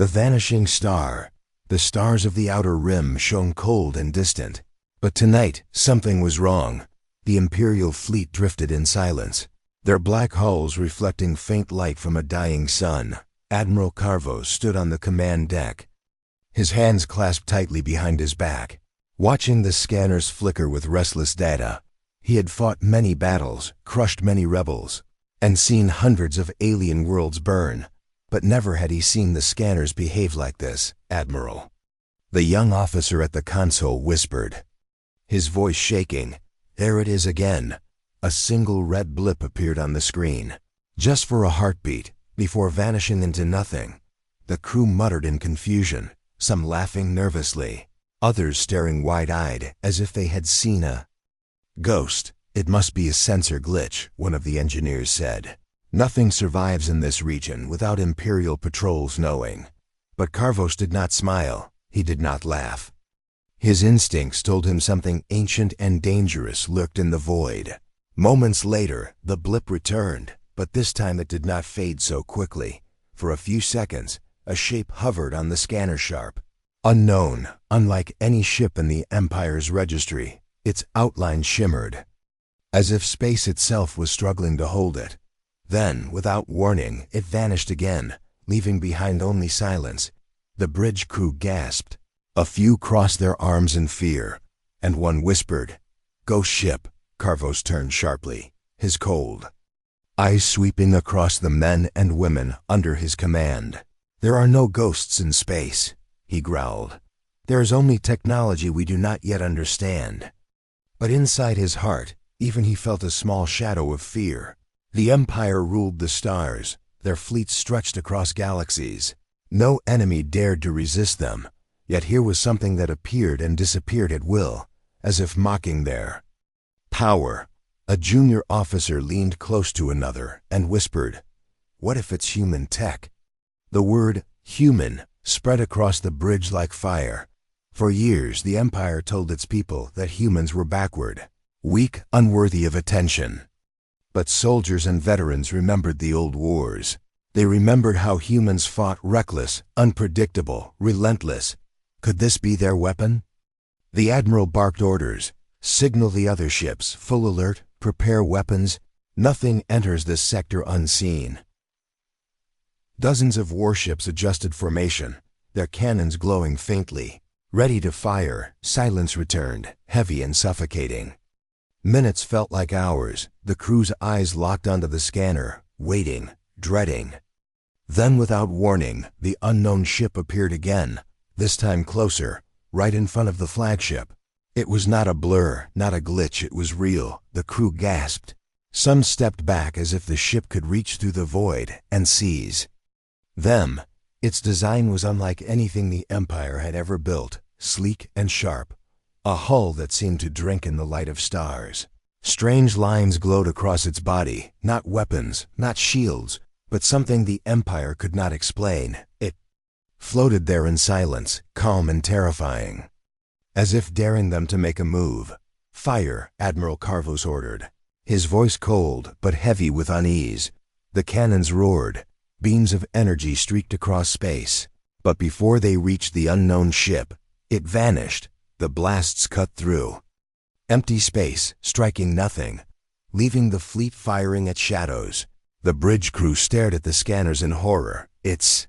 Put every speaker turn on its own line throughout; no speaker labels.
The vanishing star. The stars of the outer rim shone cold and distant. But tonight, something was wrong. The Imperial fleet drifted in silence, their black hulls reflecting faint light from a dying sun. Admiral Carvos stood on the command deck, his hands clasped tightly behind his back, watching the scanners flicker with restless data. He had fought many battles, crushed many rebels, and seen hundreds of alien worlds burn, but never had he seen the scanners behave like this. "Admiral," the young officer at the console whispered, his voice shaking. "There it is again." A single red blip appeared on the screen, just for a heartbeat, before vanishing into nothing. The crew muttered in confusion, some laughing nervously, others staring wide-eyed as if they had seen a ghost. "It must be a sensor glitch," one of the engineers said. "Nothing survives in this region without Imperial patrols knowing." But Carvos did not smile, he did not laugh. His instincts told him something ancient and dangerous lurked in the void. Moments later, the blip returned, but this time it did not fade so quickly. For a few seconds, a shape hovered on the scanner sharp. Unknown, unlike any ship in the Empire's registry, its outline shimmered, as if space itself was struggling to hold it. Then, without warning, it vanished again, leaving behind only silence. The bridge crew gasped. A few crossed their arms in fear, and one whispered, "Ghost ship." Carvos turned sharply, his cold eyes sweeping across the men and women under his command. "There are no ghosts in space," he growled. "There is only technology we do not yet understand." But inside his heart, even he felt a small shadow of fear. The Empire ruled the stars, their fleets stretched across galaxies. No enemy dared to resist them, yet here was something that appeared and disappeared at will, as if mocking their power. A junior officer leaned close to another and whispered, "What if it's human tech?" The word human spread across the bridge like fire. For years, the Empire told its people that humans were backward, weak, unworthy of attention. But soldiers and veterans remembered the old wars. They remembered how humans fought reckless, unpredictable, relentless. Could this be their weapon? The Admiral barked orders. "Signal the other ships, full alert, prepare weapons. Nothing enters this sector unseen." Dozens of warships adjusted formation, their cannons glowing faintly. Ready to fire, silence returned, heavy and suffocating. Minutes felt like hours, the crew's eyes locked onto the scanner, waiting, dreading. Then without warning, the unknown ship appeared again, this time closer, right in front of the flagship. It was not a blur, not a glitch, it was real. The crew gasped. Some stepped back as if the ship could reach through the void and seize them. Its design was unlike anything the Empire had ever built, sleek and sharp. A hull that seemed to drink in the light of stars. Strange lines glowed across its body, not weapons, not shields, but something the Empire could not explain. It floated there in silence, calm and terrifying, as if daring them to make a move. "Fire," Admiral Carvos ordered, his voice cold but heavy with unease. The cannons roared. Beams of energy streaked across space. But before they reached the unknown ship, it vanished. The blasts cut through empty space, striking nothing, leaving the fleet firing at shadows. The bridge crew stared at the scanners in horror. "It's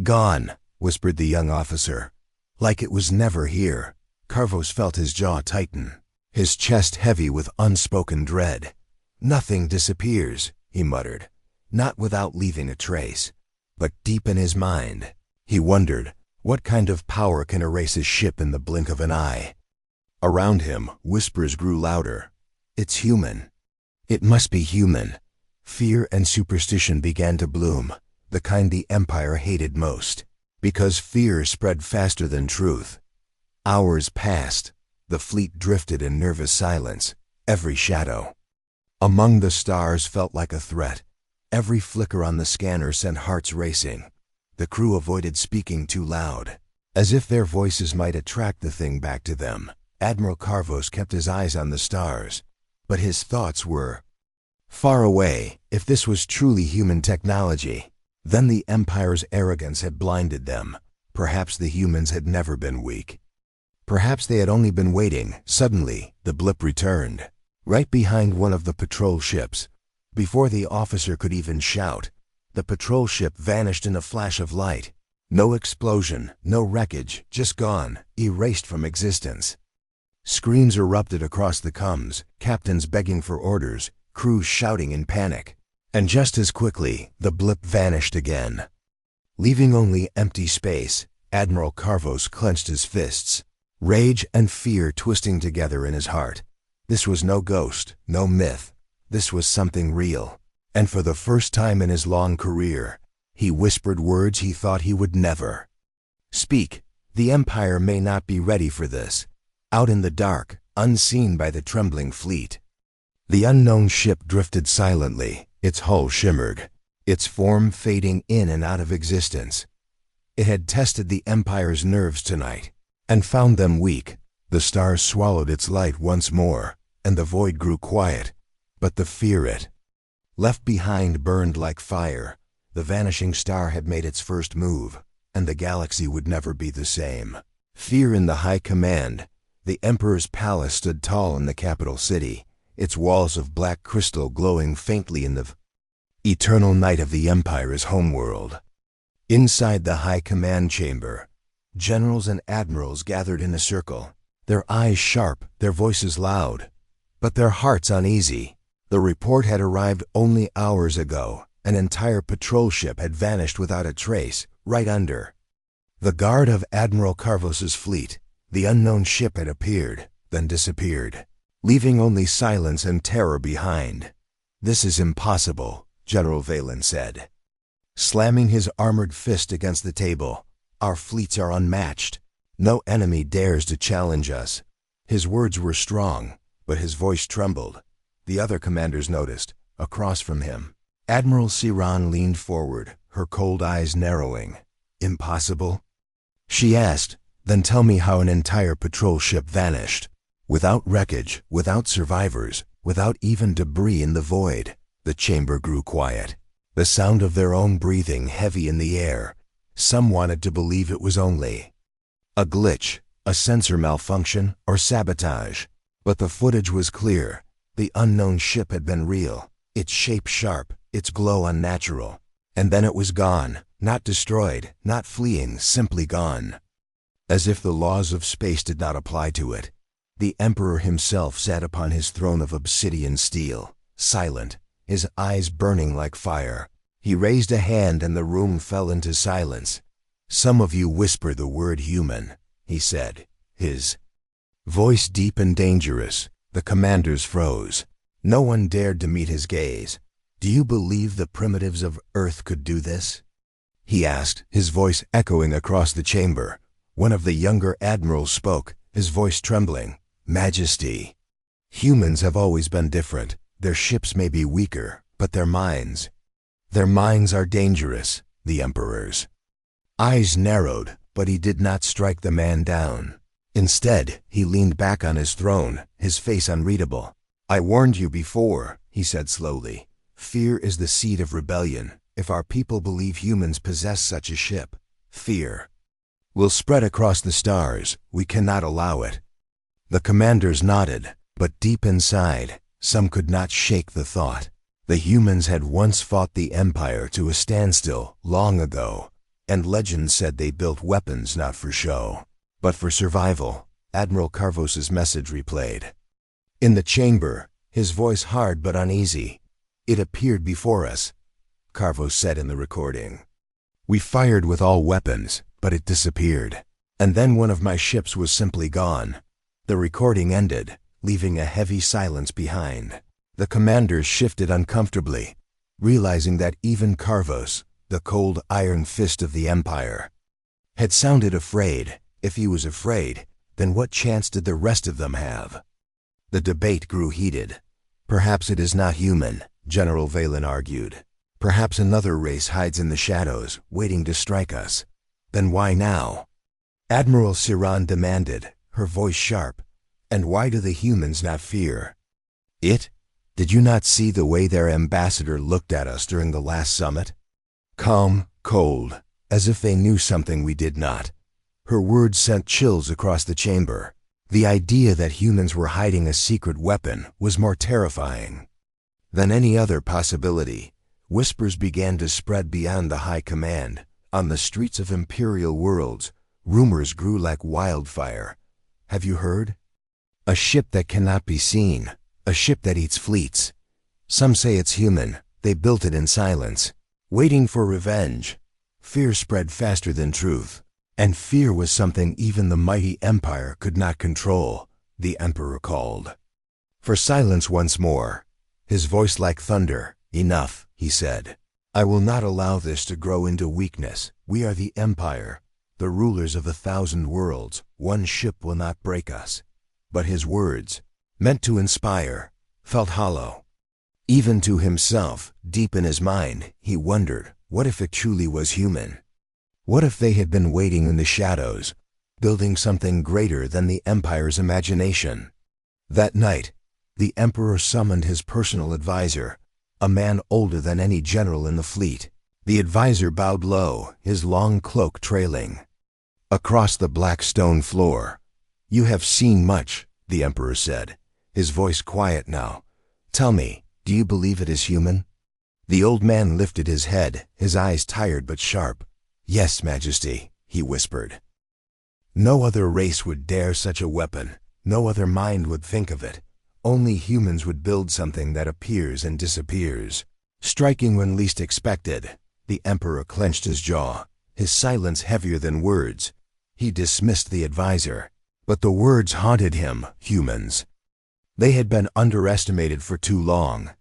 gone," whispered the young officer. "Like it was never here." Carvos felt his jaw tighten, his chest heavy with unspoken dread. "Nothing disappears," he muttered, "not without leaving a trace." But deep in his mind, he wondered, what kind of power can erase a ship in the blink of an eye? Around him, whispers grew louder. "It's human. It must be human." Fear and superstition began to bloom, the kind the Empire hated most, because fear spread faster than truth. Hours passed. The fleet drifted in nervous silence. Every shadow among the stars felt like a threat. Every flicker on the scanner sent hearts racing. The crew avoided speaking too loud, as if their voices might attract the thing back to them. Admiral Carvos kept his eyes on the stars, but his thoughts were far away. If this was truly human technology, Then the Empire's arrogance had blinded them. Perhaps the humans had never been weak. Perhaps they had only been waiting. Suddenly, the blip returned, right behind one of the patrol ships. Before the officer could even shout, the patrol ship vanished in a flash of light. No explosion, no wreckage, just gone, erased from existence. Screams erupted across the comms, captains begging for orders, crews shouting in panic. And just as quickly, the blip vanished again. Leaving only empty space, Admiral Carvos clenched his fists, rage and fear twisting together in his heart. This was no ghost, no myth. This was something real. And for the first time in his long career, he whispered words he thought he would never speak. The Empire may not be ready for this. Out in the dark, unseen by the trembling fleet, the unknown ship drifted silently, its hull shimmered, its form fading in and out of existence. It had tested the Empire's nerves tonight, and found them weak. The stars swallowed its light once more, and the void grew quiet. But the fear it left behind burned like fire. The vanishing star had made its first move, and the galaxy would never be the same. Fear in the high command. The Emperor's palace stood tall in the capital city, its walls of black crystal glowing faintly in the eternal night of the Empire's homeworld. Inside the high command chamber, generals and admirals gathered in a circle, their eyes sharp, their voices loud, but their hearts uneasy. The report had arrived only hours ago. An entire patrol ship had vanished without a trace, right under the guard of Admiral Carvos's fleet. The unknown ship had appeared, then disappeared, leaving only silence and terror behind. "This is impossible," General Valen said, slamming his armored fist against the table. "Our fleets are unmatched. No enemy dares to challenge us." His words were strong, but his voice trembled. The other commanders noticed. Across from him, Admiral Siran leaned forward, her cold eyes narrowing. "Impossible?" she asked. "Then tell me how an entire patrol ship vanished. Without wreckage, without survivors, without even debris in the void." The chamber grew quiet, the sound of their own breathing heavy in the air. Some wanted to believe it was only a glitch, a sensor malfunction, or sabotage. But the footage was clear. The unknown ship had been real, its shape sharp, its glow unnatural. And then it was gone, not destroyed, not fleeing, simply gone. As if the laws of space did not apply to it, the Emperor himself sat upon his throne of obsidian steel, silent, his eyes burning like fire. He raised a hand and the room fell into silence. "Some of you whisper the word human," he said, his voice deep and dangerous. The commanders froze. No one dared to meet his gaze. "Do you believe the primitives of Earth could do this?" he asked, his voice echoing across the chamber. One of the younger admirals spoke, his voice trembling. "Majesty, humans have always been different. Their ships may be weaker, but their minds are dangerous." The Emperor's eyes narrowed, but he did not strike the man down. Instead, he leaned back on his throne, his face unreadable. "I warned you before," he said slowly. "Fear is the seed of rebellion. If our people believe humans possess such a ship, fear will spread across the stars. We cannot allow it." The commanders nodded, but deep inside, some could not shake the thought. The humans had once fought the Empire to a standstill long ago, and legend said they built weapons not for show, but for survival. Admiral Carvos's message replayed. In the chamber, his voice hard but uneasy. "It appeared before us," Carvos said in the recording. "We fired with all weapons, but it disappeared. And then one of my ships was simply gone." The recording ended, leaving a heavy silence behind. The commanders shifted uncomfortably, realizing that even Carvos, the cold iron fist of the Empire, had sounded afraid. If he was afraid, then what chance did the rest of them have? The debate grew heated. "Perhaps it is not human," General Valen argued. "Perhaps another race hides in the shadows, waiting to strike us. Then why now?" Admiral Siran demanded, her voice sharp. "And why do the humans not fear it? Did you not see the way their ambassador looked at us during the last summit? Calm, cold, as if they knew something we did not. Her words sent chills across the chamber. The idea that humans were hiding a secret weapon was more terrifying than any other possibility. Whispers began to spread beyond the high command. On the streets of imperial worlds, rumors grew like wildfire. Have you heard? A ship that cannot be seen. A ship that eats fleets. Some say it's human. They built it in silence, waiting for revenge. Fear spread faster than truth. And fear was something even the mighty empire could not control. The emperor called for silence once more, his voice like thunder. Enough, he said. I will not allow this to grow into weakness. We are the empire, the rulers of 1,000 worlds. One ship will not break us. But his words, meant to inspire, felt hollow. Even to himself, deep in his mind, he wondered, what if it truly was human? What if they had been waiting in the shadows, building something greater than the empire's imagination? That night, the emperor summoned his personal advisor, a man older than any general in the fleet. The advisor bowed low, his long cloak trailing across the black stone floor. You have seen much, the emperor said, his voice quiet now. Tell me, do you believe it is human? The old man lifted his head, his eyes tired but sharp. Yes, Majesty, he whispered. No other race would dare such a weapon. No other mind would think of it. Only humans would build something that appears and disappears, striking when least expected. The emperor clenched his jaw, his silence heavier than words. He dismissed the advisor, but the words haunted him. Humans. They had been underestimated for too long,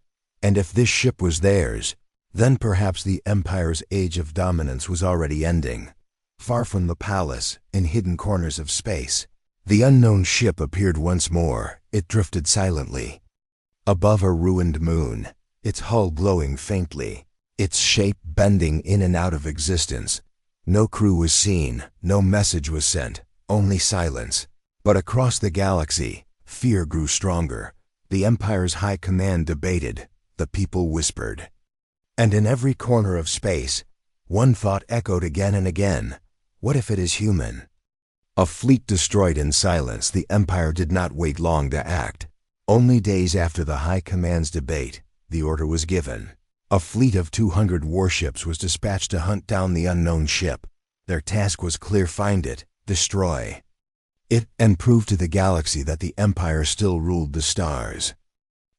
and if this ship was theirs, then perhaps the empire's age of dominance was already ending. Far from the palace, in hidden corners of space, the unknown ship appeared once more. It drifted silently above a ruined moon, its hull glowing faintly, its shape bending in and out of existence. No crew was seen, no message was sent, only silence. But across the galaxy, fear grew stronger. The empire's high command debated, the people whispered. And in every corner of space, one thought echoed again and again. What if it is human? A fleet destroyed in silence, the empire did not wait long to act. Only days after the high command's debate, the order was given. A fleet of 200 warships was dispatched to hunt down the unknown ship. Their task was clear: find it, destroy it, and prove to the galaxy that the empire still ruled the stars.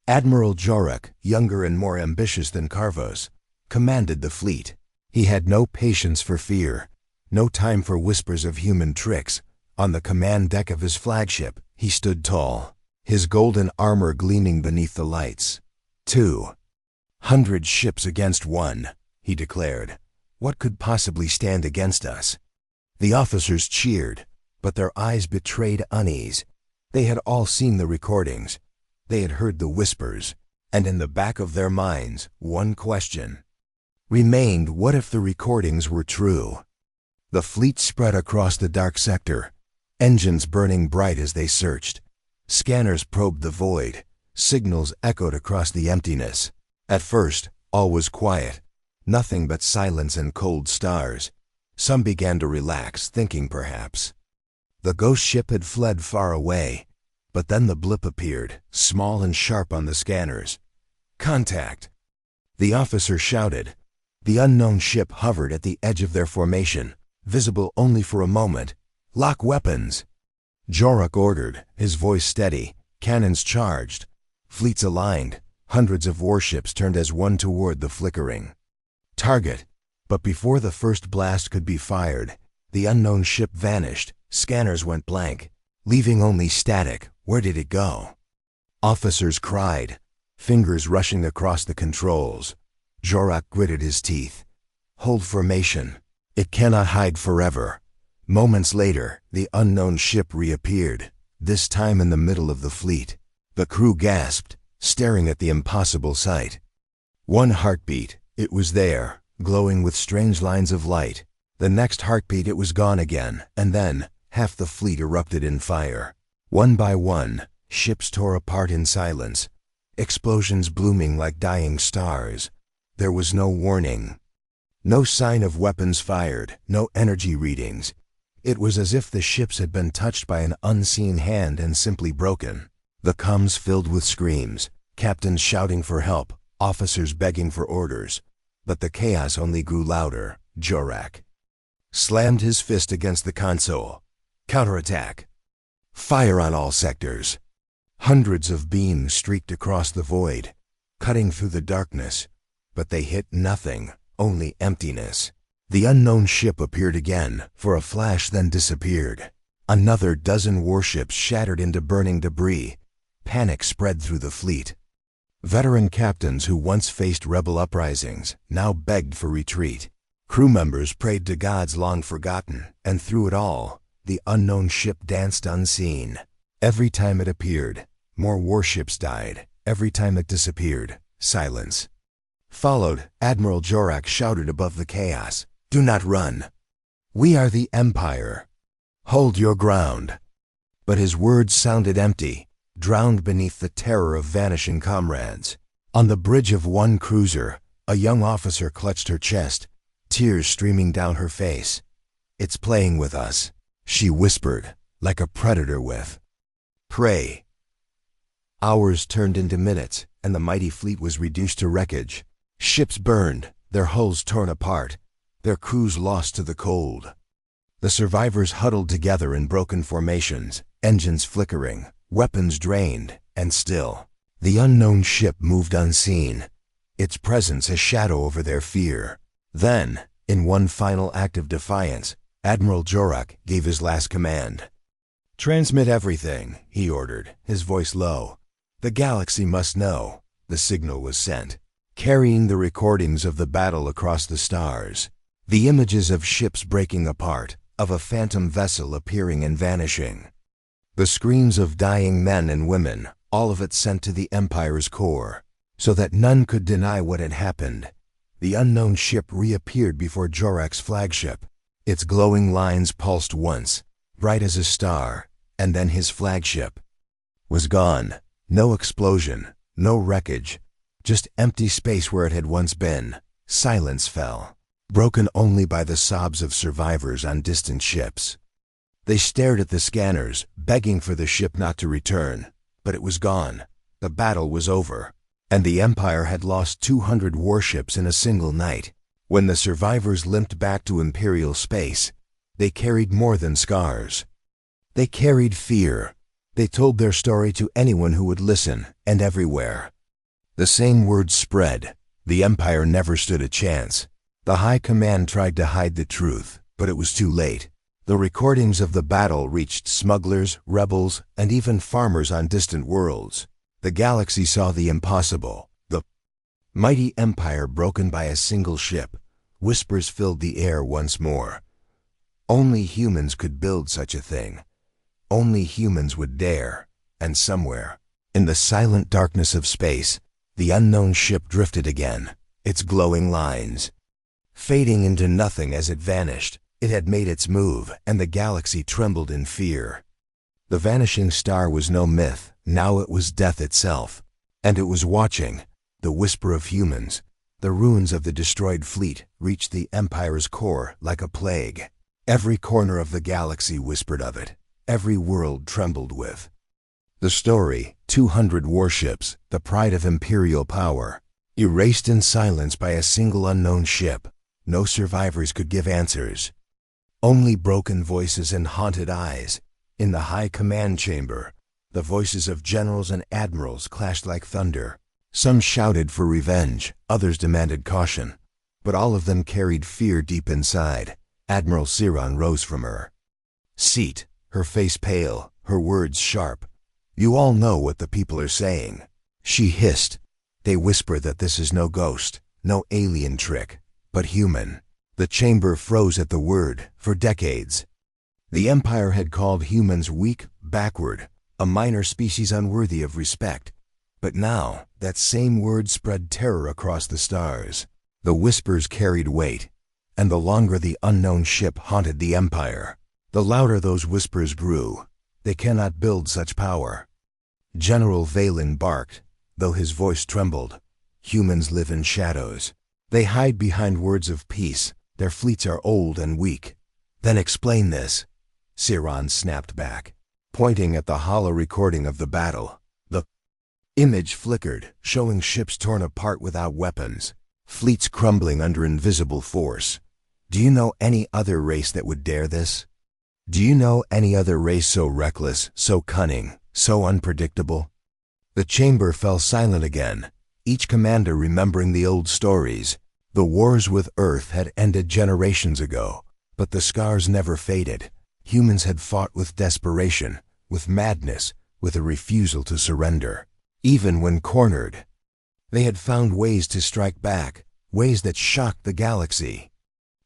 Admiral Jorak, younger and more ambitious than Carvos, commanded the fleet. He had no patience for fear, no time for whispers of human tricks. On the command deck of his flagship, he stood tall, his golden armor gleaming beneath the lights. 200 ships against one, he declared. What could possibly stand against us? The officers cheered, but their eyes betrayed unease. They had all seen the recordings. They had heard the whispers, and in the back of their minds, one question remained: what if the recordings were true? The fleet spread across the dark sector, engines burning bright as they searched. Scanners probed the void, signals echoed across the emptiness. At first, all was quiet, nothing but silence and cold stars. Some began to relax, thinking perhaps the ghost ship had fled far away. But then the blip appeared, small and sharp on the scanners. Contact! The officer shouted. The unknown ship hovered at the edge of their formation, visible only for a moment. Lock weapons! Jorak ordered, his voice steady. Cannons charged. Fleets aligned. Hundreds of warships turned as one toward the flickering target. But before the first blast could be fired, the unknown ship vanished. Scanners went blank, leaving only static. Where did it go? Officers cried, fingers rushing across the controls. Jorak gritted his teeth. Hold formation. It cannot hide forever. Moments later, the unknown ship reappeared, this time in the middle of the fleet. The crew gasped, staring at the impossible sight. One heartbeat, it was there, glowing with strange lines of light. The next heartbeat, it was gone again, and then half the fleet erupted in fire. One by one, ships tore apart in silence, explosions blooming like dying stars. There was no warning. No sign of weapons fired, no energy readings. It was as if the ships had been touched by an unseen hand and simply broken. The comms filled with screams, captains shouting for help, officers begging for orders. But the chaos only grew louder. Jorak slammed his fist against the console. Counterattack! Fire on all sectors! Hundreds of beams streaked across the void, cutting through the darkness. But they hit nothing, only emptiness. The unknown ship appeared again, for a flash, then disappeared. Another dozen warships shattered into burning debris. Panic spread through the fleet. Veteran captains who once faced rebel uprisings now begged for retreat. Crew members prayed to gods long forgotten, and through it all, the unknown ship danced unseen. Every time it appeared, more warships died. Every time it disappeared, silence followed. Admiral Jorak shouted above the chaos, "Do not run. We are the Empire. Hold your ground." But his words sounded empty, drowned beneath the terror of vanishing comrades. On the bridge of one cruiser, a young officer clutched her chest, tears streaming down her face. "It's playing with us," she whispered, like a predator with prey. Hours turned into minutes, and the mighty fleet was reduced to wreckage. Ships burned, their hulls torn apart, their crews lost to the cold. The survivors huddled together in broken formations, engines flickering, weapons drained, and still, the unknown ship moved unseen, its presence a shadow over their fear. Then, in one final act of defiance, Admiral Jorak gave his last command. "Transmit everything," he ordered, his voice low. "The galaxy must know." The signal was sent, carrying the recordings of the battle across the stars. The images of ships breaking apart, of a phantom vessel appearing and vanishing. The screams of dying men and women, all of it sent to the Empire's core, so that none could deny what had happened. The unknown ship reappeared before Jorak's flagship. Its glowing lines pulsed once, bright as a star, and then his flagship was gone. No explosion, no wreckage, just empty space where it had once been. Silence fell, broken only by the sobs of survivors on distant ships. They stared at the scanners, begging for the ship not to return, but it was gone. The battle was over, and the Empire had lost 200 warships in a single night. When the survivors limped back to Imperial space, they carried more than scars. They carried fear. They told their story to anyone who would listen, and everywhere. The same words spread. The Empire never stood a chance. The High Command tried to hide the truth, but it was too late. The recordings of the battle reached smugglers, rebels, and even farmers on distant worlds. The galaxy saw the impossible. The mighty Empire broken by a single ship. Whispers filled the air once more. Only humans could build such a thing. Only humans would dare. And somewhere, in the silent darkness of space, the unknown ship drifted again, its glowing lines fading into nothing as it vanished. It had made its move, and the galaxy trembled in fear. The vanishing star was no myth, now it was death itself. And it was watching. The whisper of humans, the ruins of the destroyed fleet, reached the Empire's core like a plague. Every corner of the galaxy whispered of it. Every world trembled with the story. 200 warships, the pride of Imperial power, erased in silence by a single unknown ship. No survivors could give answers. Only broken voices and haunted eyes. In the High Command chamber, the voices of generals and admirals clashed like thunder. Some shouted for revenge, others demanded caution, but all of them carried fear deep inside. Admiral Siron rose from her seat, her face pale, her words sharp. "You all know what the people are saying," she hissed. "They whisper that this is no ghost, no alien trick, but human." The chamber froze at the word. For decades, the Empire had called humans weak, backward, a minor species unworthy of respect. But now, that same word spread terror across the stars. The whispers carried weight, and the longer the unknown ship haunted the Empire, the louder those whispers grew. "They cannot build such power." General Valen barked, though his voice trembled. "Humans live in shadows. They hide behind words of peace. Their fleets are old and weak. Then explain this, Siron snapped back, pointing at the hollow recording of the battle. The image flickered, showing ships torn apart without weapons, fleets crumbling under invisible force. Do you know any other race that would dare this? Do you know any other race so reckless, so cunning, so unpredictable? The chamber fell silent again, each commander remembering the old stories. The wars with Earth had ended generations ago, but the scars never faded. Humans had fought with desperation, with madness, with a refusal to surrender. Even when cornered, they had found ways to strike back, ways that shocked the galaxy.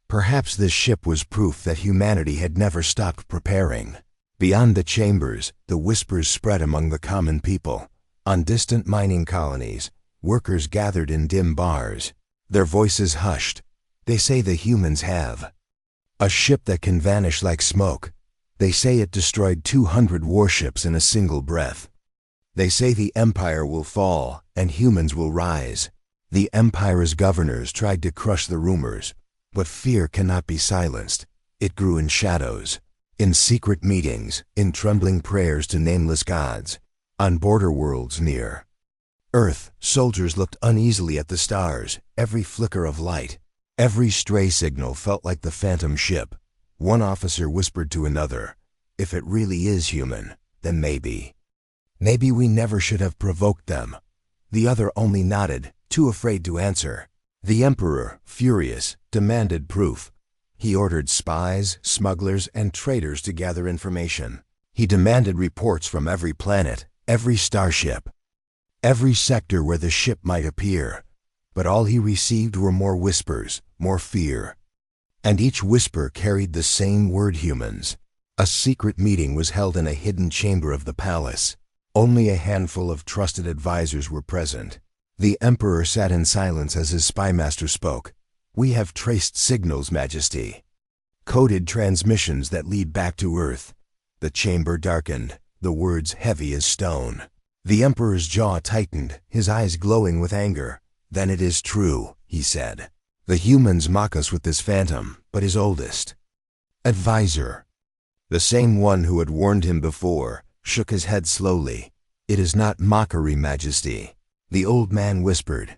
Perhaps this ship was proof that humanity had never stopped preparing. Beyond the chambers, the whispers spread among the common people. On distant mining colonies, workers gathered in dim bars. Their voices hushed. They say the humans have a ship that can vanish like smoke. They say it destroyed 200 warships in a single breath. They say the Empire will fall and humans will rise. The Empire's governors tried to crush the rumors, but fear cannot be silenced. It grew in shadows, in secret meetings, in trembling prayers to nameless gods, on border worlds near Earth. Soldiers looked uneasily at the stars. Every flicker of light, every stray signal felt like the phantom ship. One officer whispered to another, "If it really is human, then maybe we never should have provoked them." The other only nodded, too afraid to answer. The Emperor, furious, demanded proof. He ordered spies, smugglers, and traitors to gather information. He demanded reports from every planet, every starship, every sector where the ship might appear. But all he received were more whispers, more fear. And each whisper carried the same word: humans. A secret meeting was held in a hidden chamber of the palace. Only a handful of trusted advisors were present. The Emperor sat in silence as his spymaster spoke. "We have traced signals, Majesty. Coded transmissions that lead back to Earth." The chamber darkened, the words heavy as stone. The Emperor's jaw tightened, his eyes glowing with anger. "Then it is true," he said. "The humans mock us with this phantom, but his oldest advisor, the same one who had warned him before, shook his head slowly. "It is not mockery, Majesty," the old man whispered.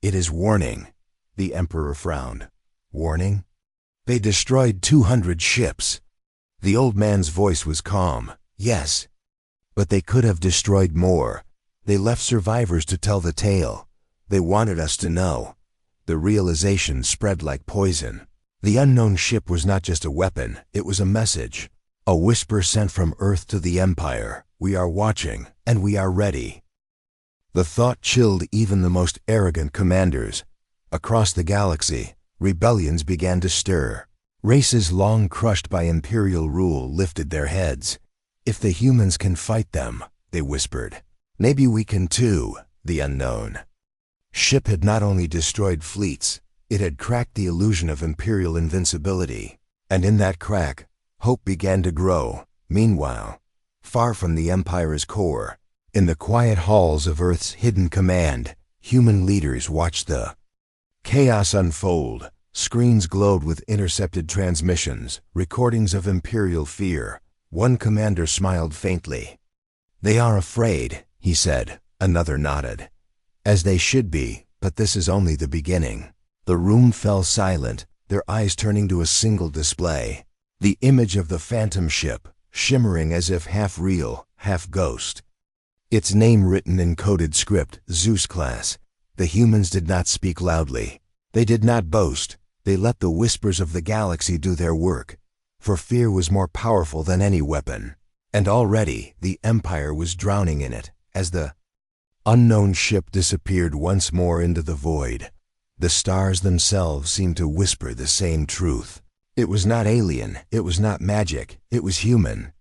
"It is warning." The Emperor frowned. "Warning?" "They destroyed 200 ships." The old man's voice was calm. "Yes, but they could have destroyed more. They left survivors to tell the tale. They wanted us to know." The realization spread like poison. The unknown ship was not just a weapon, it was a message. A whisper sent from Earth to the Empire. "We are watching, and we are ready." The thought chilled even the most arrogant commanders. Across the galaxy, rebellions began to stir. Races long crushed by imperial rule lifted their heads. "If the humans can fight them," they whispered, "maybe we can too." The unknown ship had not only destroyed fleets, it had cracked the illusion of imperial invincibility. And in that crack, hope began to grow. Meanwhile, far from the Empire's core, in the quiet halls of Earth's hidden command, human leaders watched the chaos unfold. Screens glowed with intercepted transmissions, recordings of imperial fear. One commander smiled faintly. "They are afraid," he said. Another nodded. "As they should be, but this is only the beginning." The room fell silent, their eyes turning to a single display. The image of the phantom ship, shimmering as if half real, half ghost. Its name written in coded script, Zeus class. The humans did not speak loudly. They did not boast. They let the whispers of the galaxy do their work. For fear was more powerful than any weapon. And already the Empire was drowning in it, as the unknown ship disappeared once more into the void. The stars themselves seemed to whisper the same truth. It was not alien, it was not magic, it was human.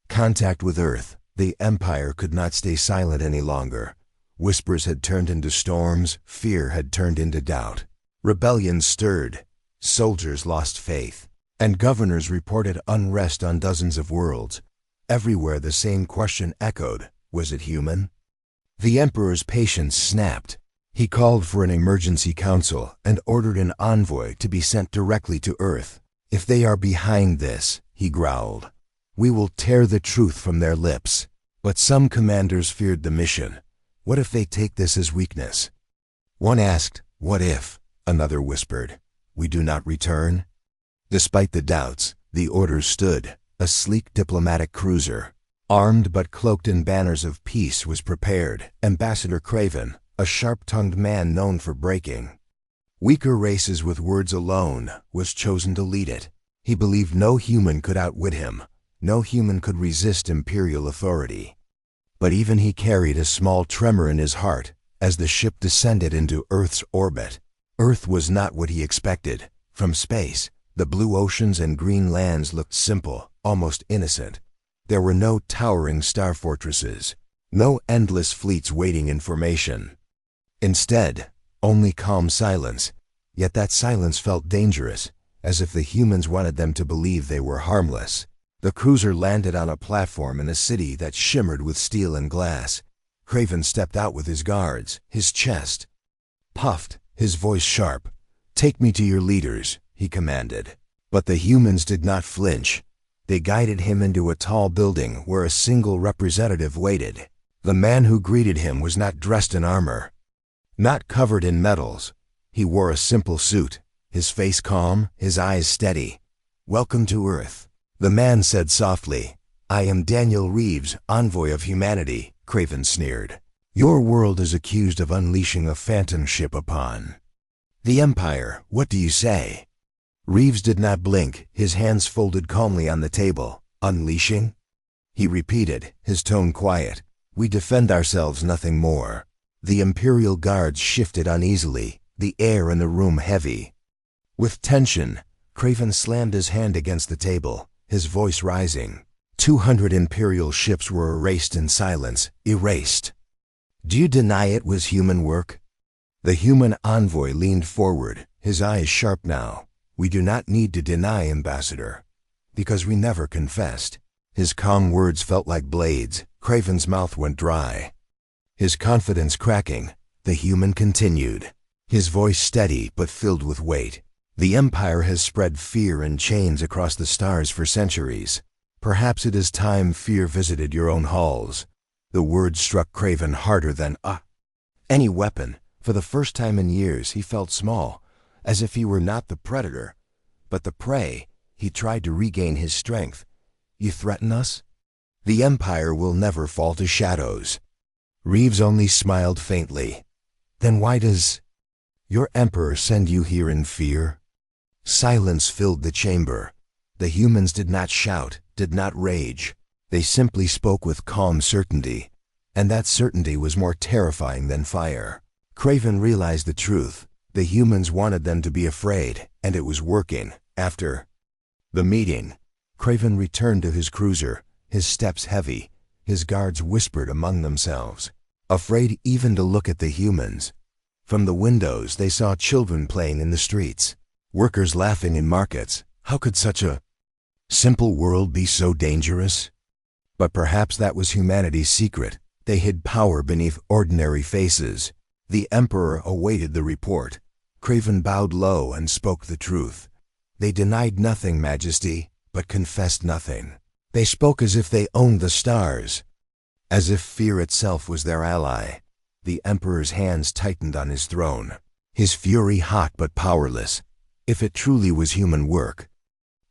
Contact with Earth. The Empire could not stay silent any longer. Whispers had turned into storms, fear had turned into doubt. Rebellions stirred, soldiers lost faith, and governors reported unrest on dozens of worlds. Everywhere the same question echoed: was it human? The Emperor's patience snapped. He called for an emergency council and ordered an envoy to be sent directly to Earth. "If they are behind this," he growled, "we will tear the truth from their lips." But some commanders feared the mission. What if they take this as weakness? One asked, "What if?" Another whispered, "We do not return?" Despite the doubts, the order stood. A sleek diplomatic cruiser, armed but cloaked in banners of peace, was prepared. Ambassador Craven, a sharp-tongued man known for breaking weaker races with words alone, was chosen to lead it. He believed no human could outwit him. No human could resist imperial authority. But even he carried a small tremor in his heart as the ship descended into Earth's orbit. Earth was not what he expected. From space, the blue oceans and green lands looked simple, almost innocent. There were no towering star fortresses, no endless fleets waiting in formation. Instead, only calm silence. Yet that silence felt dangerous, as if the humans wanted them to believe they were harmless. The cruiser landed on a platform in a city that shimmered with steel and glass. Craven stepped out with his guards, his chest puffed, his voice sharp. "Take me to your leaders," he commanded. But the humans did not flinch. They guided him into a tall building where a single representative waited. The man who greeted him was not dressed in armor, not covered in medals. He wore a simple suit, his face calm, his eyes steady. "Welcome to Earth," the man said softly. "I am Daniel Reeves, envoy of humanity," Craven sneered. "Your world is accused of unleashing a phantom ship upon the Empire. What do you say?" Reeves did not blink, his hands folded calmly on the table. "Unleashing?" he repeated, his tone quiet. "We defend ourselves, nothing more." The Imperial guards shifted uneasily, the air in the room heavy with tension. Craven slammed his hand against the table, his voice rising. 200 Imperial ships were erased in silence, erased. "Do you deny it was human work?" The human envoy leaned forward, his eyes sharp now. "We do not need to deny, Ambassador, because we never confessed." His calm words felt like blades. Craven's mouth went dry, his confidence cracking. The human continued, his voice steady but filled with weight. "The Empire has spread fear and chains across the stars for centuries. Perhaps it is time fear visited your own halls." The words struck Craven harder than any weapon. For the first time in years, he felt small, as if he were not the predator, but the prey. He tried to regain his strength. "You threaten us?" "The Empire will never fall to shadows." Reeves only smiled faintly. "Then why does your Emperor send you here in fear?" Silence filled the chamber. The humans did not shout, did not rage. They simply spoke with calm certainty, and that certainty was more terrifying than fire. Craven realized the truth. The humans wanted them to be afraid, and it was working. After the meeting, Craven returned to his cruiser, his steps heavy. His guards whispered among themselves, afraid even to look at the humans. From the windows they saw children playing in the streets, workers laughing in markets. How could such a simple world be so dangerous? But perhaps that was humanity's secret. They hid power beneath ordinary faces. The Emperor awaited the report. Craven bowed low and spoke the truth. "They denied nothing, Majesty, but confessed nothing. They spoke as if they owned the stars, as if fear itself was their ally." The Emperor's hands tightened on his throne, his fury hot but powerless. If it truly was human work,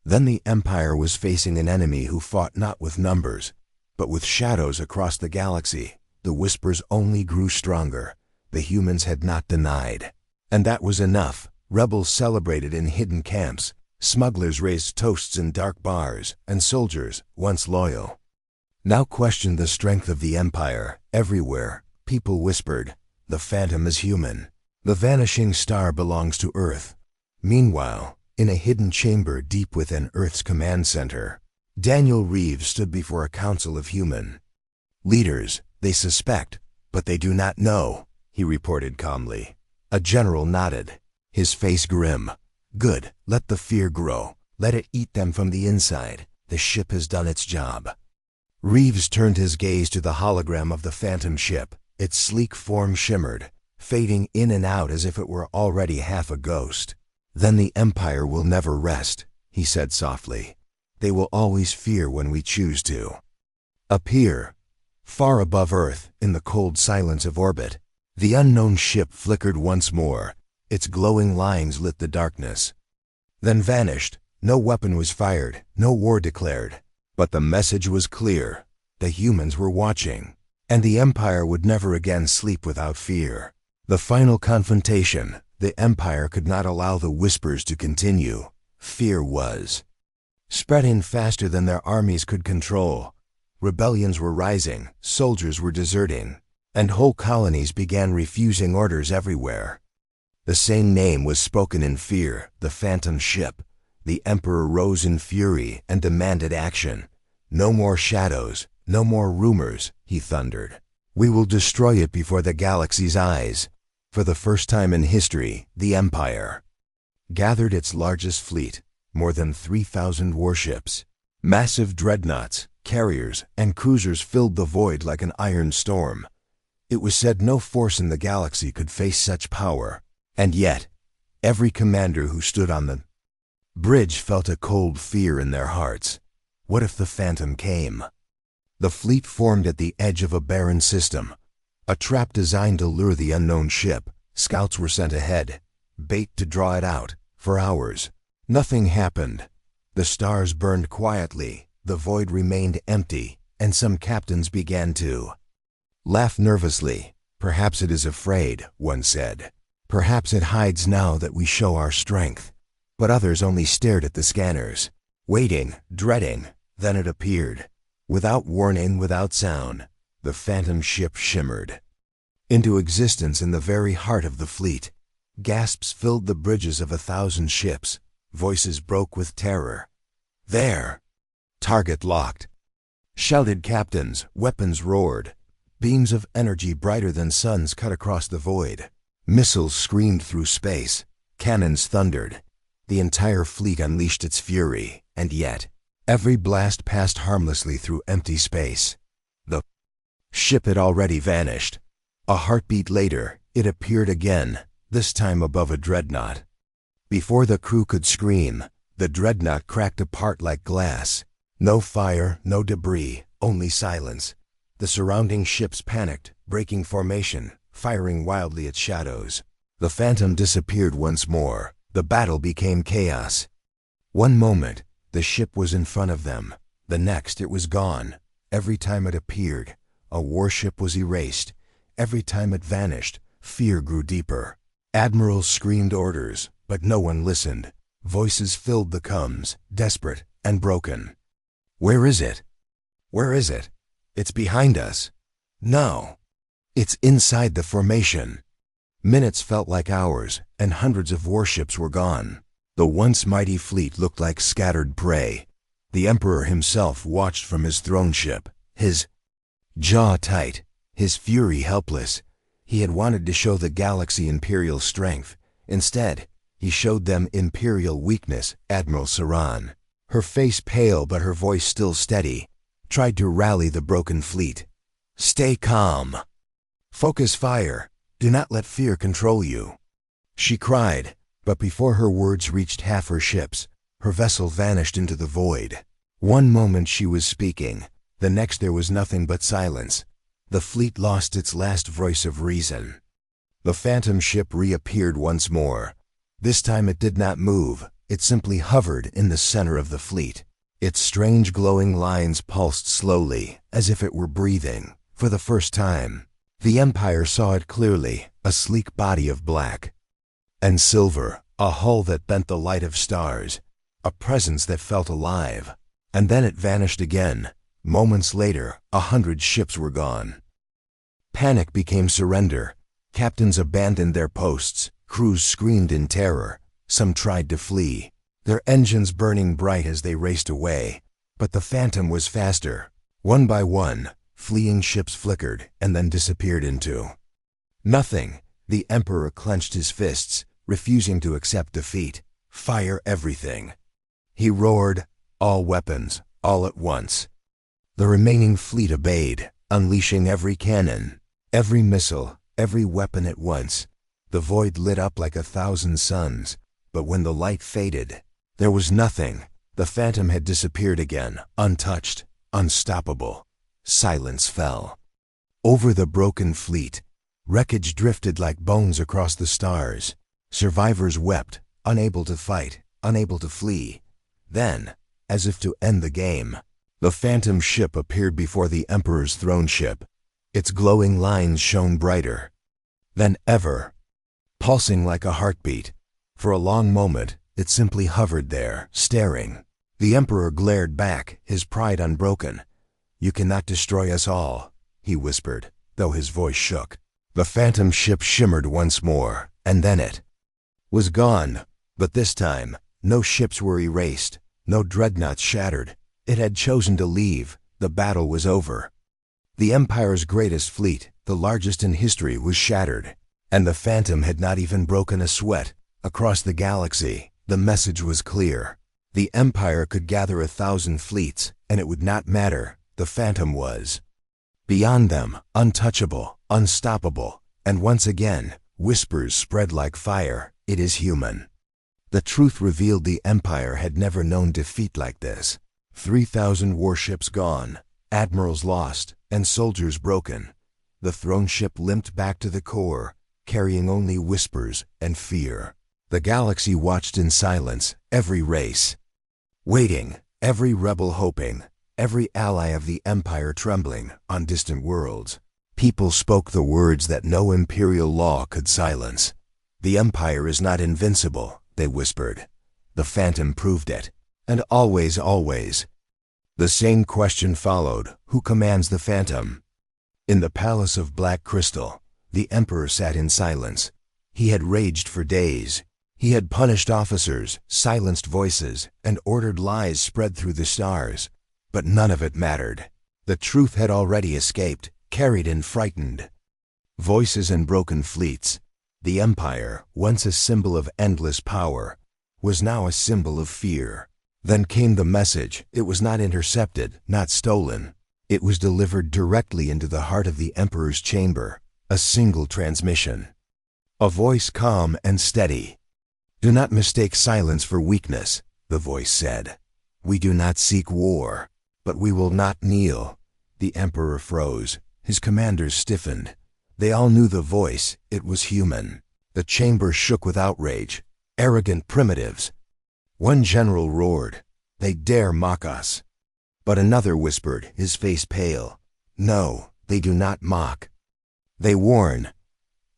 then the Empire was facing an enemy who fought not with numbers, but with shadows across the galaxy. The whispers only grew stronger. The humans had not denied. And that was enough. Rebels celebrated in hidden camps. Smugglers raised toasts in dark bars, and soldiers, once loyal, now questioned the strength of the Empire. Everywhere, people whispered, "The Phantom is human. The vanishing star belongs to Earth." Meanwhile, in a hidden chamber deep within Earth's command center, Daniel Reeves stood before a council of human leaders. "They suspect, but they do not know," he reported calmly. A general nodded, his face grim. "Good, let the fear grow. Let it eat them from the inside. The ship has done its job." Reeves turned his gaze to the hologram of the Phantom ship. Its sleek form shimmered, fading in and out as if it were already half a ghost. "Then the Empire will never rest," he said softly. "They will always fear when we choose to." Up here, far above Earth, in the cold silence of orbit, the unknown ship flickered once more. Its glowing lines lit the darkness, then vanished. No weapon was fired, no war declared. But the message was clear. The humans were watching, and the Empire would never again sleep without fear. The final confrontation. The Empire could not allow the whispers to continue. Fear was spreading faster than their armies could control. Rebellions were rising, soldiers were deserting, and whole colonies began refusing orders everywhere. The same name was spoken in fear, the Phantom Ship. The Emperor rose in fury and demanded action. "No more shadows, no more rumors," he thundered. "We will destroy it before the galaxy's eyes." For the first time in history, the Empire gathered its largest fleet, more than 3,000 warships. Massive dreadnoughts, carriers, and cruisers filled the void like an iron storm. It was said no force in the galaxy could face such power. And yet, every commander who stood on the bridge felt a cold fear in their hearts. What if the Phantom came? The fleet formed at the edge of a barren system, a trap designed to lure the unknown ship. Scouts were sent ahead, bait to draw it out. For hours, nothing happened. The stars burned quietly, the void remained empty, and some captains began to laugh nervously. "Perhaps it is afraid," one said. "Perhaps it hides now that we show our strength." But others only stared at the scanners, waiting, dreading. Then it appeared. Without warning, without sound, the Phantom Ship shimmered into existence in the very heart of the fleet. Gasps filled the bridges of 1,000 ships. Voices broke with terror. "There!" "Target locked!" shouted captains. Weapons roared. Beams of energy brighter than suns cut across the void. Missiles screamed through space. Cannons thundered. The entire fleet unleashed its fury, and yet, every blast passed harmlessly through empty space. The ship had already vanished. A heartbeat later, it appeared again, this time above a dreadnought. Before the crew could scream, the dreadnought cracked apart like glass. No fire, no debris, only silence. The surrounding ships panicked, breaking formation, firing wildly at shadows. The Phantom disappeared once more. The battle became chaos. One moment, the ship was in front of them. The next, it was gone. Every time it appeared, a warship was erased. Every time it vanished, fear grew deeper. Admirals screamed orders, but no one listened. Voices filled the comms, desperate and broken. "Where is it? Where is it? It's behind us." "No. It's inside the formation." Minutes felt like hours, and hundreds of warships were gone. The once mighty fleet looked like scattered prey. The Emperor himself watched from his throne ship, his jaw tight, his fury helpless. He had wanted to show the galaxy imperial strength. Instead, he showed them imperial weakness. Admiral Saran, her face pale but her voice still steady, tried to rally the broken fleet. "Stay calm. Focus fire. Do not let fear control you," she cried. But before her words reached half her ships, her vessel vanished into the void. One moment she was speaking, the next there was nothing but silence. The fleet lost its last voice of reason. The Phantom Ship reappeared once more. This time it did not move, it simply hovered in the center of the fleet. Its strange glowing lines pulsed slowly, as if it were breathing. For the first time, the Empire saw it clearly, a sleek body of black and silver, a hull that bent the light of stars, a presence that felt alive. And then it vanished again. Moments later, 100 ships were gone. Panic became surrender. Captains abandoned their posts, crews screamed in terror, some tried to flee, their engines burning bright as they raced away. But the Phantom was faster. One by one, fleeing ships flickered and then disappeared into nothing. The Emperor clenched his fists, refusing to accept defeat. "Fire everything," he roared. "All weapons, all at once." The remaining fleet obeyed, unleashing every cannon, every missile, every weapon at once. The void lit up like 1,000 suns, but when the light faded, there was nothing. The phantom had disappeared again, untouched, unstoppable. Silence fell. Over the broken fleet, wreckage drifted like bones across the stars. Survivors wept, unable to fight, unable to flee. Then, as if to end the game, the phantom ship appeared before the Emperor's throne ship. Its glowing lines shone brighter than ever, pulsing like a heartbeat. For a long moment, it simply hovered there, staring. The Emperor glared back, his pride unbroken. "You cannot destroy us all," he whispered, though his voice shook. The phantom ship shimmered once more, and then it was gone. But this time, no ships were erased, no dreadnoughts shattered. It had chosen to leave. The battle was over. The Empire's greatest fleet, the largest in history, was shattered, and the phantom had not even broken a sweat. Across the galaxy, the message was clear. The Empire could gather 1,000 fleets, and it would not matter. The phantom was beyond them, untouchable, unstoppable. And once again, whispers spread like fire. "It is human." The truth revealed the Empire had never known defeat like this. 3,000 warships gone, admirals lost, and soldiers broken. The throne ship limped back to the core, carrying only whispers and fear. The galaxy watched in silence, every race waiting, every rebel hoping, every ally of the Empire trembling on distant worlds. People spoke the words that no imperial law could silence. "The Empire is not invincible," they whispered. The phantom proved it. And always, always, the same question followed: who commands the phantom? In the palace of black crystal, the Emperor sat in silence. He had raged for days. He had punished officers, silenced voices, and ordered lies spread through the stars. But none of it mattered. The truth had already escaped, carried in frightened voices and broken fleets. The Empire, once a symbol of endless power, was now a symbol of fear. Then came the message. It was not intercepted, not stolen. It was delivered directly into the heart of the Emperor's chamber. A single transmission. A voice calm and steady. "Do not mistake silence for weakness," the voice said. "We do not seek war, but we will not kneel." The Emperor froze. His commanders stiffened. They all knew the voice. It was human. The chamber shook with outrage. "Arrogant primitives." One general roared, "They dare mock us." But another whispered, his face pale, "No, they do not mock. They warn."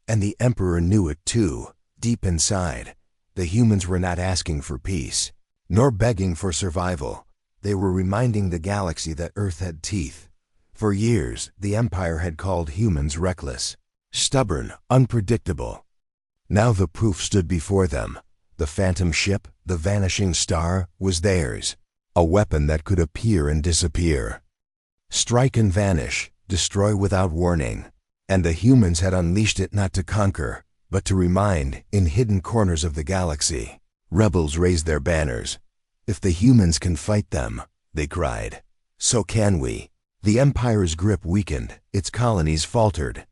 And the Emperor knew it too, deep inside. The humans were not asking for peace, nor begging for survival. They were reminding the galaxy that Earth had teeth. For years, the Empire had called humans reckless, stubborn, unpredictable. Now the proof stood before them. The phantom ship, the vanishing star, was theirs. A weapon that could appear and disappear, strike and vanish, destroy without warning. And the humans had unleashed it not to conquer, but to remind. In hidden corners of the galaxy, rebels raised their banners. "If the humans can fight them," they cried, "so can we." The Empire's grip weakened, its colonies faltered.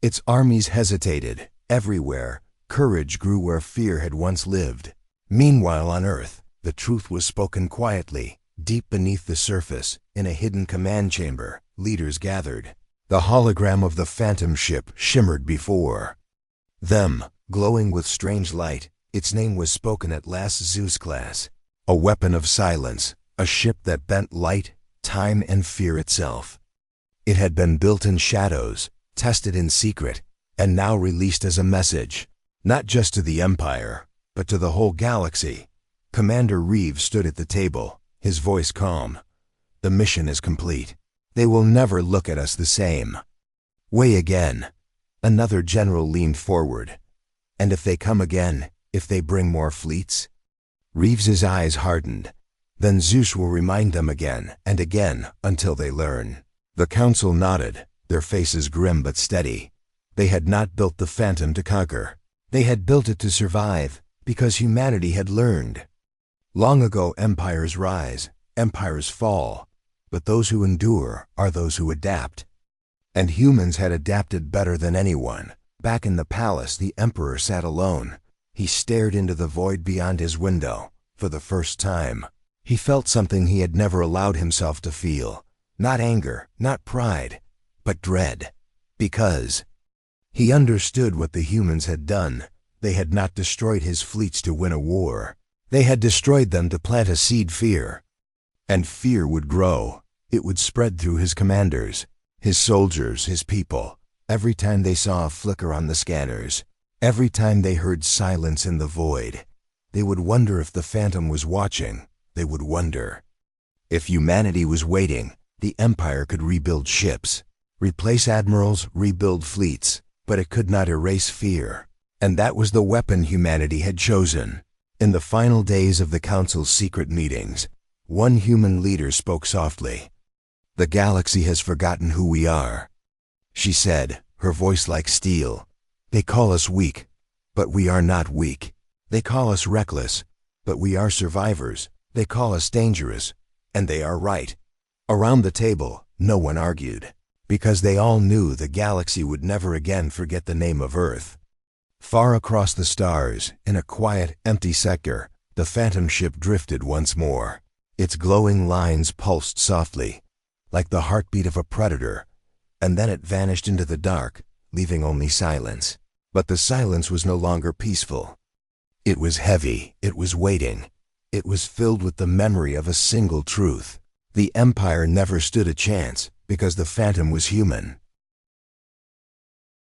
Its armies hesitated. Everywhere, courage grew where fear had once lived. Meanwhile on Earth, the truth was spoken quietly. Deep beneath the surface, in a hidden command chamber, leaders gathered. The hologram of the phantom ship shimmered before them, glowing with strange light. Its name was spoken at last: Zeus class. A weapon of silence, a ship that bent light, time, and fear itself. It had been built in shadows, tested in secret, and now released as a message, not just to the Empire, but to the whole galaxy. Commander Reeves stood at the table, his voice calm. "The mission is complete. They will never look at us the same." "Way again." Another general leaned forward. "And if they come again, if they bring more fleets?" Reeves's eyes hardened. "Then Zeus will remind them again and again until they learn." The council nodded, their faces grim but steady. They had not built the phantom to conquer. They had built it to survive, because humanity had learned. Long ago, empires rise, empires fall, but those who endure are those who adapt. And humans had adapted better than anyone. Back in the palace, the Emperor sat alone. He stared into the void beyond his window. For the first time, he felt something he had never allowed himself to feel. Not anger, not pride, but dread. Because he understood what the humans had done. They had not destroyed his fleets to win a war. They had destroyed them to plant a seed fear. And fear would grow. It would spread through his commanders, his soldiers, his people. Every time they saw a flicker on the scanners, every time they heard silence in the void, they would wonder if the Phantom was watching. They would wonder if humanity was waiting. The Empire could rebuild ships, replace admirals, rebuild fleets, but it could not erase fear. And that was the weapon humanity had chosen. In the final days of the Council's secret meetings, one human leader spoke softly. "The galaxy has forgotten who we are," she said, her voice like steel. "They call us weak, but we are not weak. They call us reckless, but we are survivors. They call us dangerous, and they are right." Around the table, no one argued, because they all knew the galaxy would never again forget the name of Earth. Far across the stars, in a quiet, empty sector, the Phantom ship drifted once more. Its glowing lines pulsed softly, like the heartbeat of a predator, and then it vanished into the dark, leaving only silence. But the silence was no longer peaceful. It was heavy, it was waiting. It was filled with the memory of a single truth. The Empire never stood a chance, because the Phantom was human.